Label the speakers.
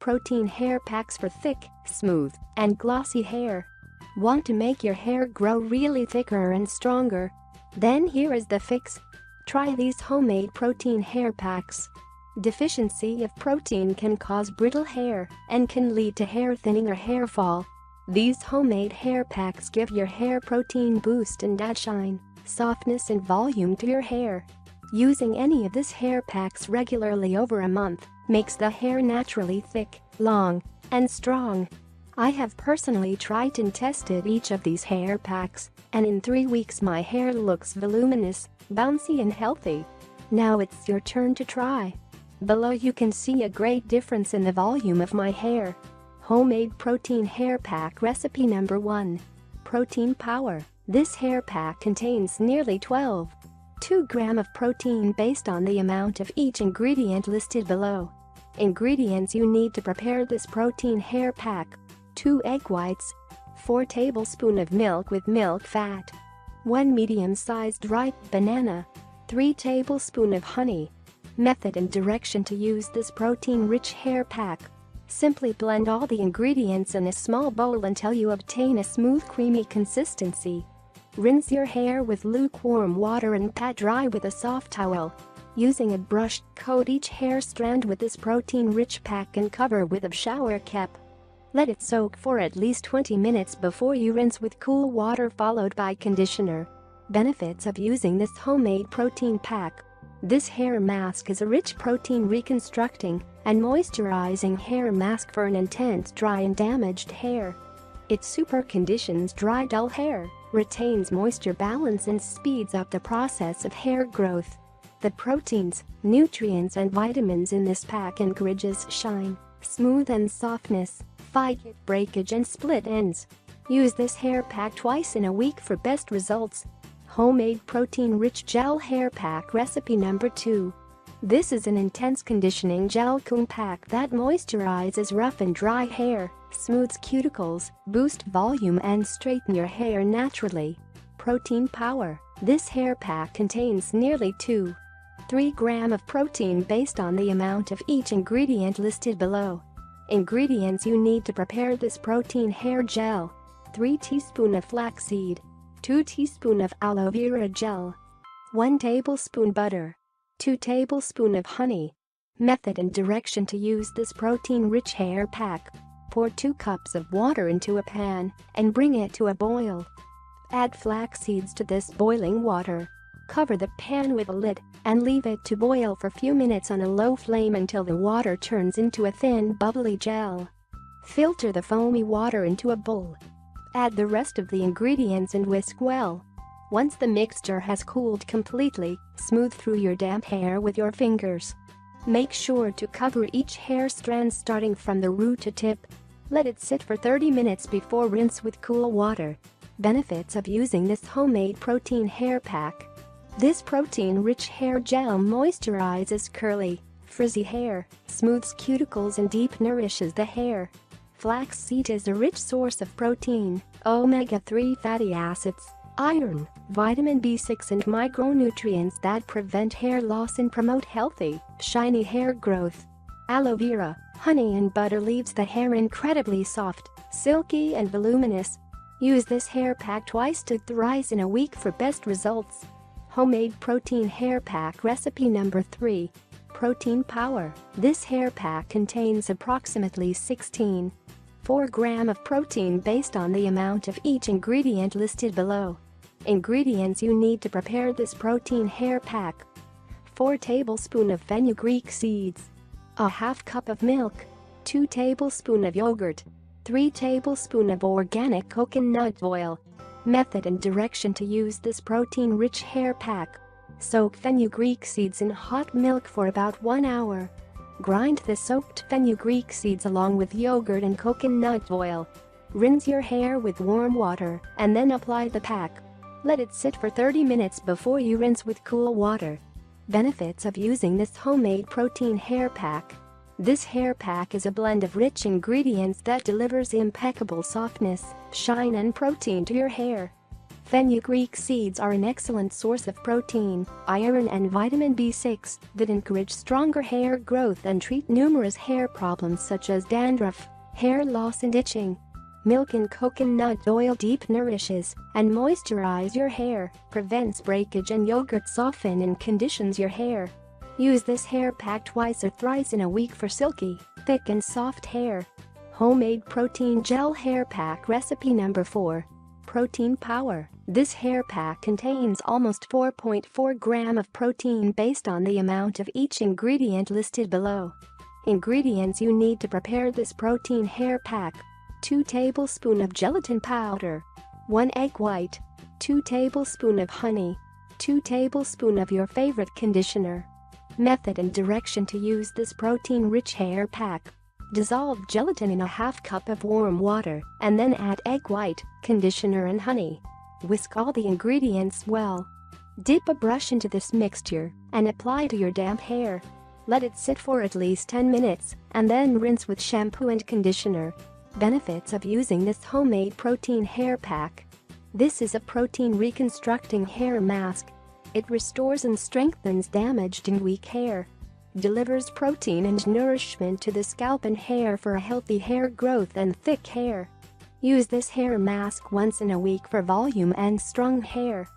Speaker 1: Protein hair packs for thick, smooth, and glossy hair. Want to make your hair grow really thicker and stronger? Then here is the fix. Try these homemade protein hair packs. Deficiency of protein can cause brittle hair and can lead to hair thinning or hair fall. These homemade hair packs give your hair protein boost and add shine, softness and volume to your hair. Using any of these hair packs regularly over a month makes the hair naturally thick, long, and strong. I have personally tried and tested each of these hair packs, and in 3 weeks my hair looks voluminous, bouncy and healthy. Now it's your turn to try. Below you can see a great difference in the volume of my hair. Homemade protein hair pack recipe number 1. Protein Power. This hair pack contains nearly 2 grams of protein based on the amount of each ingredient listed below. Ingredients you need to prepare this protein hair pack: 2 egg whites, 4 tablespoons of milk with milk fat, 1 medium-sized ripe banana, 3 tablespoons of honey. Method and direction to use this protein-rich hair pack. Simply blend all the ingredients in a small bowl until you obtain a smooth, creamy consistency. Rinse your hair with lukewarm water and pat dry with a soft towel. Using a brush, coat each hair strand with this protein-rich pack and cover with a shower cap. Let it soak for at least 20 minutes before you rinse with cool water followed by conditioner. Benefits of using this homemade protein pack. This hair mask is a rich protein reconstructing and moisturizing hair mask for an intense dry and damaged hair. It super conditions dry dull hair, retains moisture balance and speeds up the process of hair growth. The proteins, nutrients and vitamins in this pack encourages shine, smooth and softness, fight breakage and split ends. Use this hair pack twice in a week for best results. Homemade protein-rich gel hair pack recipe number 2. This is an intense conditioning gel comb pack that moisturizes rough and dry hair, smooths cuticles, boosts volume and straighten your hair naturally. Protein Power. This hair pack contains nearly 3 grams of protein based on the amount of each ingredient listed below. Ingredients you need to prepare this protein hair gel: 3 teaspoons of flaxseed, 2 teaspoons of aloe vera gel, 1 tablespoon butter, 2 tablespoons of honey. Method and direction to use this protein-rich hair pack. Pour 2 cups of water into a pan and bring it to a boil. Add flax seeds to this boiling water. Cover the pan with a lid and leave it to boil for a few minutes on a low flame until the water turns into a thin, bubbly gel. Filter the foamy water into a bowl. Add the rest of the ingredients and whisk well. Once the mixture has cooled completely, smooth through your damp hair with your fingers. Make sure to cover each hair strand starting from the root to tip. Let it sit for 30 minutes before rinse with cool water. Benefits of using this homemade protein hair pack. This protein-rich hair gel moisturizes curly, frizzy hair, smooths cuticles and deep nourishes the hair. Flaxseed is a rich source of protein, omega-3 fatty acids, iron, vitamin B6 and micronutrients that prevent hair loss and promote healthy, shiny hair growth. Aloe vera, honey and butter leaves the hair incredibly soft, silky and voluminous. Use this hair pack twice to thrice in a week for best results. Homemade protein hair pack recipe number 3. Protein Power. This hair pack contains approximately 4 grams of protein based on the amount of each ingredient listed below. Ingredients you need to prepare this protein hair pack: 4 tablespoons of fenugreek seeds, a half cup of milk, 2 tablespoons of yogurt, 3 tablespoons of organic coconut oil. Method and direction to use this protein-rich hair pack. Soak fenugreek seeds in hot milk for about 1 hour. Grind the soaked fenugreek seeds along with yogurt and coconut oil. Rinse your hair with warm water and then apply the pack. Let it sit for 30 minutes before you rinse with cool water. Benefits of using this homemade protein hair pack. This hair pack is a blend of rich ingredients that delivers impeccable softness, shine and protein to your hair. Fenugreek seeds are an excellent source of protein, iron and vitamin B6 that encourage stronger hair growth and treat numerous hair problems such as dandruff, hair loss and itching. Milk and coconut oil deep nourishes and moisturize your hair, prevents breakage, and yogurt soften and conditions your hair. Use this hair pack twice or thrice in a week for silky, thick and soft hair. Homemade protein gel hair pack recipe number 4. Protein Power. This hair pack contains almost 4.4 grams of protein based on the amount of each ingredient listed below. Ingredients you need to prepare this protein hair pack: 2 tablespoons of gelatin powder, 1 egg white, 2 tablespoons of honey, 2 tablespoons of your favorite conditioner. Method and direction to use this protein-rich hair pack. Dissolve gelatin in a half cup of warm water and then add egg white, conditioner and honey. Whisk all the ingredients well. Dip a brush into this mixture and apply to your damp hair. Let it sit for at least 10 minutes and then rinse with shampoo and conditioner. Benefits of using this homemade protein hair pack. This is a protein reconstructing hair mask. It restores and strengthens damaged and weak hair. Delivers protein and nourishment to the scalp and hair for a healthy hair growth and thick hair. Use this hair mask once in a week for volume and strong hair.